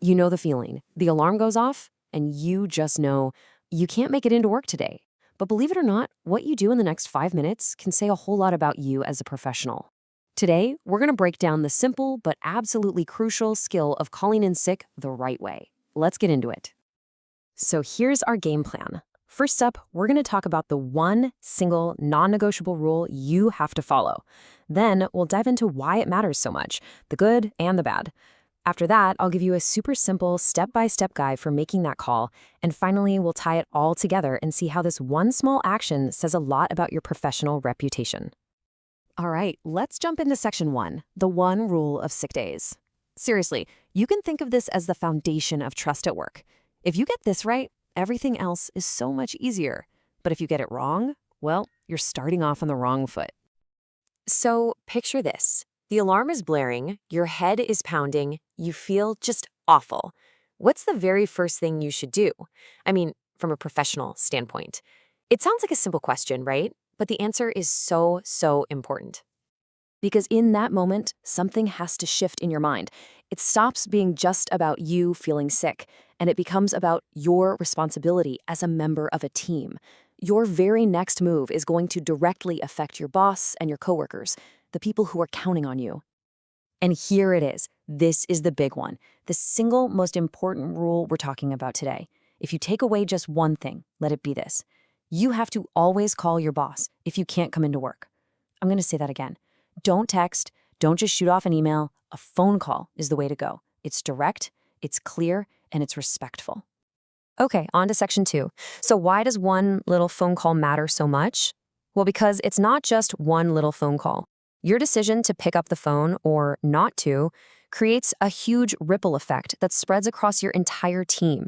You know the feeling. The alarm goes off, and you just know you can't make it into work today. But believe it or not, what you do in the next 5 minutes can say a whole lot about you as a professional. Today, we're going to break down the simple but absolutely crucial skill of calling in sick the right way. Let's get into it. So here's our game plan. First up, we're going to talk about the one single non-negotiable rule you have to follow. Then we'll dive into why it matters so much, the good and the bad. After that, I'll give you a super simple step-by-step guide for making that call. And finally, we'll tie it all together and see how this one small action says a lot about your professional reputation. All right, let's jump into section 1, the one rule of sick days. Seriously, you can think of this as the foundation of trust at work. If you get this right, everything else is so much easier. But if you get it wrong, well, you're starting off on the wrong foot. So picture this. The alarm is blaring, your head is pounding, you feel just awful. What's the very first thing you should do? I mean, from a professional standpoint. It sounds like a simple question, right? But the answer is so important. Because in that moment, something has to shift in your mind. It stops being just about you feeling sick, and it becomes about your responsibility as a member of a team. Your very next move is going to directly affect your boss and your coworkers, the people who are counting on you. And here it is. This is the big one, the single most important rule we're talking about today. If you take away just one thing, let it be this. You have to always call your boss if you can't come into work. I'm going to say that again. Don't text, don't just shoot off an email. A phone call is the way to go. It's direct, it's clear, and it's respectful. Okay, on to section 2. So why does one little phone call matter so much? Well, because it's not just one little phone call. Your decision to pick up the phone or not to creates a huge ripple effect that spreads across your entire team.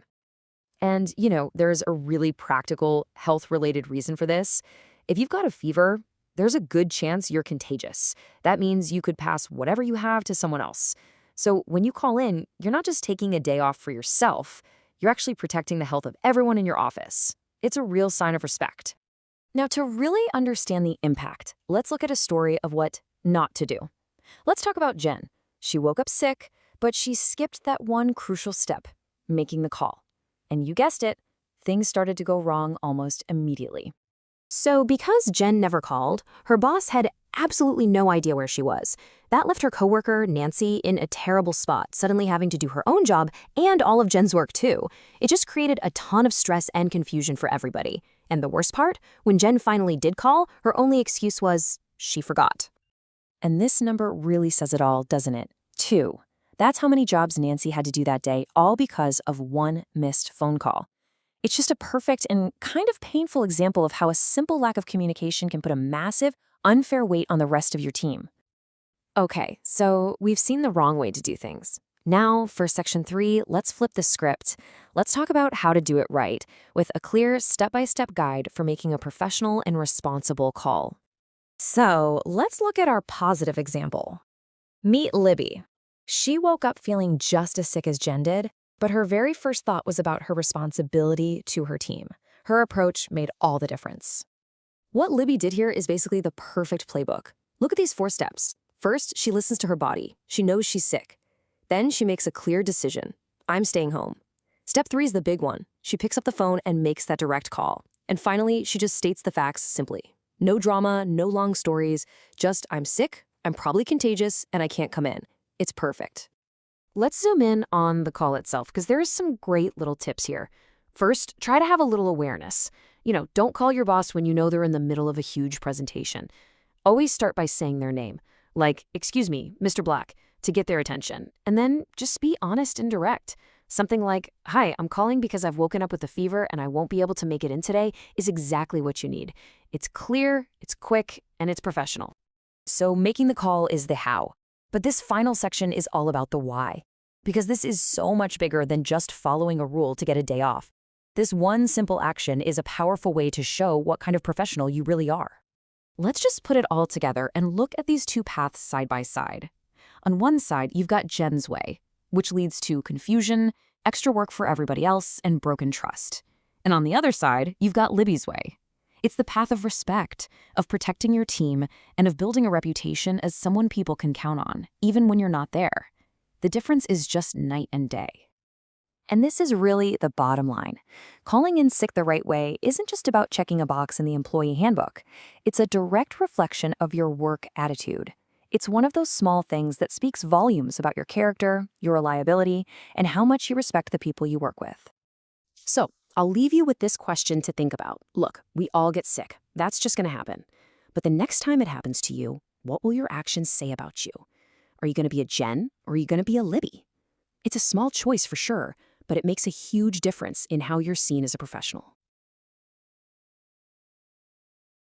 And, there's a really practical health-related reason for this. If you've got a fever, there's a good chance you're contagious. That means you could pass whatever you have to someone else. So when you call in, you're not just taking a day off for yourself, you're actually protecting the health of everyone in your office. It's a real sign of respect. Now, to really understand the impact, let's look at a story of what not to do. Let's talk about Jen. She woke up sick, but she skipped that one crucial step, making the call. And you guessed it, things started to go wrong almost immediately. So because Jen never called, her boss had absolutely no idea where she was. That left her coworker, Nancy, in a terrible spot, suddenly having to do her own job and all of Jen's work too. It just created a ton of stress and confusion for everybody. And the worst part, when Jen finally did call, her only excuse was she forgot. And this number really says it all, doesn't it? 2. That's how many jobs Nancy had to do that day, all because of one missed phone call. It's just a perfect and kind of painful example of how a simple lack of communication can put a massive, unfair weight on the rest of your team. Okay, so we've seen the wrong way to do things. Now, for section 3, let's flip the script. Let's talk about how to do it right, with a clear step-by-step guide for making a professional and responsible call. So, let's look at our positive example. Meet Libby. She woke up feeling just as sick as Jen did, but her very first thought was about her responsibility to her team. Her approach made all the difference. What Libby did here is basically the perfect playbook. Look at these 4 steps. First, she listens to her body. She knows she's sick. Then she makes a clear decision. I'm staying home. Step 3 is the big one. She picks up the phone and makes that direct call. And finally, she just states the facts simply. No drama, no long stories, just I'm sick, I'm probably contagious, and I can't come in. It's perfect. Let's zoom in on the call itself, because there are some great little tips here. First, try to have a little awareness. Don't call your boss when you know they're in the middle of a huge presentation. Always start by saying their name, like, "Excuse me, Mr. Black," to get their attention. And then just be honest and direct. Something like, "Hi, I'm calling because I've woken up with a fever and I won't be able to make it in today," is exactly what you need. It's clear, it's quick, and it's professional. So making the call is the how. But this final section is all about the why. Because this is so much bigger than just following a rule to get a day off. This one simple action is a powerful way to show what kind of professional you really are. Let's just put it all together and look at these 2 paths side by side. On one side, you've got Jen's way, which leads to confusion, extra work for everybody else, and broken trust. And on the other side, you've got Libby's way. It's the path of respect, of protecting your team, and of building a reputation as someone people can count on, even when you're not there. The difference is just night and day. And this is really the bottom line. Calling in sick the right way isn't just about checking a box in the employee handbook. It's a direct reflection of your work attitude. It's one of those small things that speaks volumes about your character, your reliability, and how much you respect the people you work with. So, I'll leave you with this question to think about. Look, we all get sick. That's just going to happen. But the next time it happens to you, what will your actions say about you? Are you going to be a Jen or are you going to be a Libby? It's a small choice for sure, but it makes a huge difference in how you're seen as a professional.